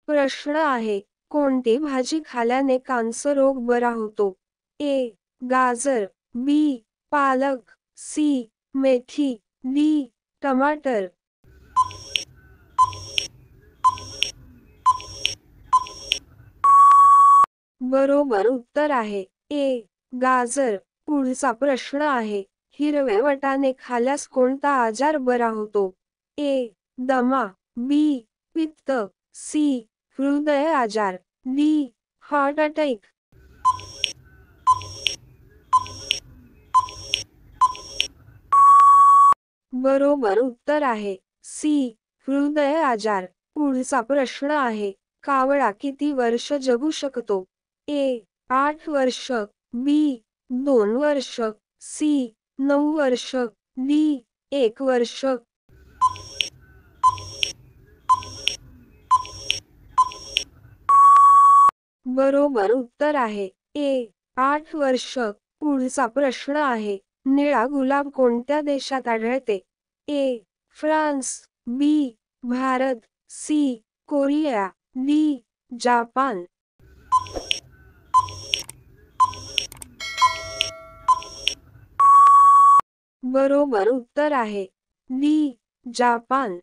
प्रश्न आहे, कोणती भाजी खाल्याने कॅन्सर रोग बरा होतो? ए. गाजर, बी. पालक, सी. मेथी, डी. टमाटर. बरोबर उत्तर आहे ए. गाजर. पुढचा प्रश्न आहे, हिरवे वाटाणे खाल्यास कोणता आजार बरा होतो? ए. दमा, बी. पित्त, सी. हृदय आजार, डी. Heart attack. बरोबर उत्तर आहे सी. हृदय आजार. पुढचा प्रश्न आहे, कावळा किती वर्ष जगू शकतो? ए. 8 वर्ष, बी. 2 वर्ष, सी. 9 वर्ष, डी. 1 वर्ष. बरोबर उत्तर आहे ए. 8 वर्ष. पुढचा प्रश्न आहे, निळा गुलाब कोणत्या देशात आढळते? A. France, B. Bharat, C. Korea, D. Japan. बरोबर उत्तर आहे डी. जापान.